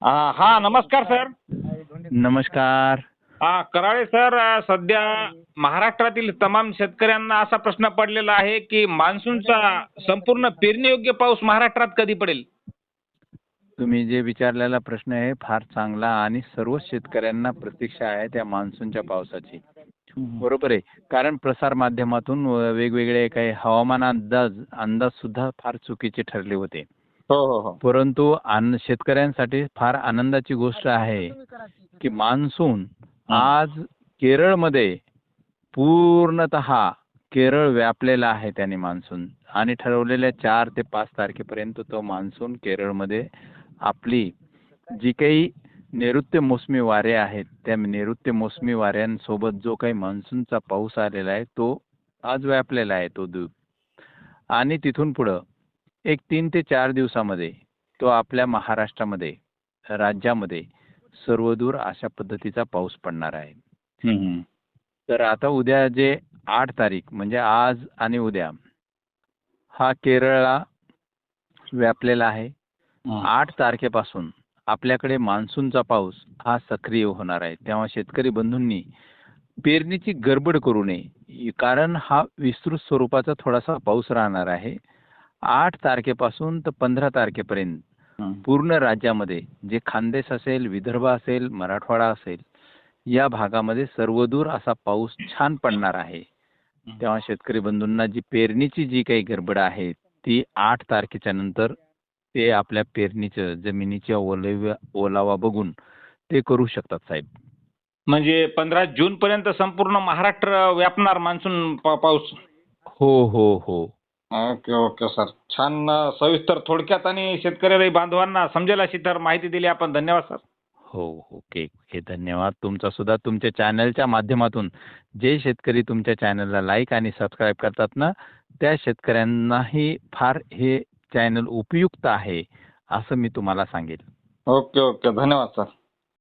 हा, नमस्कार सर. नमस्कार. कराळे सर, सध्या महाराष्ट्रातील तमाम शेतकऱ्यांना असा प्रश्न पडलेला आहे की मान्सूनचा संपूर्ण पेरणीयोग्य पाऊस महाराष्ट्रात कधी पडेल? तुम्ही जे विचारलेला प्रश्न आहे फार चांगला आणि सर्व शेतकऱ्यांना प्रतीक्षा आहे त्या मान्सूनच्या पावसाची. बरोबर आहे. कारण प्रसार माध्यमातून वेगवेगळे काही हवामान अंदाज सुद्धा फार चुकीचे ठरले होते. हो हो हो. परंतु शेतकऱ्यांसाठी फार आनंदाची गोष्ट आहे की मान्सून आज केरळमध्ये पूर्णतः केरळ व्यापलेला आहे त्याने मान्सून आणि ठरवलेल्या 4 ते 5 तारखेपर्यंत तो मान्सून केरळमध्ये आपली जी काही नैऋत्य मोसमी वारे आहेत त्या नैऋत्य मोसमी वाऱ्यांसोबत जो काही मान्सूनचा पाऊस आलेला आहे तो आज व्यापलेला आहे तो द्वीप. आणि तिथून पुढं एक 3 ते 4 दिवसामध्ये तो आपल्या महाराष्ट्रामध्ये राज्यामध्ये सर्वदूर अशा पद्धतीचा पाऊस पडणार आहे. तर आता उद्या जे 8 तारीख म्हणजे आज आणि उद्या हा केरळला व्यापलेला आहे. 8 तारखेपासून आपल्याकडे मान्सूनचा पाऊस हा सक्रिय होणार आहे. तेव्हा शेतकरी बंधूंनी पेरणीची गडबड करू नये, कारण हा विस्तृत स्वरूपाचा थोडासा पाऊस राहणार आहे. 8 तारखेपासून तर 15 तारखेपर्यंत पूर्ण राज्यामध्ये जे खानदेश असेल, विदर्भ असेल, मराठवाडा असेल या भागामध्ये सर्वदूर असा पाऊस छान पडणार आहे. तेव्हा शेतकरी बंधूंना जी पेरणीची जी काही गडबड आहे ती 8 तारखेच्या नंतर ते आपल्या पेरणीचं जमिनीच्या ओलावा बघून ते करू शकतात साहेब. म्हणजे 15 जून पर्यंत संपूर्ण महाराष्ट्र व्यापणार मान्सून पाऊस. हो हो हो. Okay okay sir. छान सविस्तर थोडक्यात आणि शेतकरी बांधवांना समजेल अशी तर माहिती दिली आपण. धन्यवाद सर. हो ओके ओके. धन्यवाद. तुमचा सुद्धा तुमच्या चॅनलच्या माध्यमातून जे शेतकरी तुमच्या चॅनलला लाईक आणि सबस्क्राईब करतात ना त्या शेतकऱ्यांनाही फार हे चॅनल उपयुक्त आहे असं मी तुम्हाला सांगेल. Okay okay. धन्यवाद सर.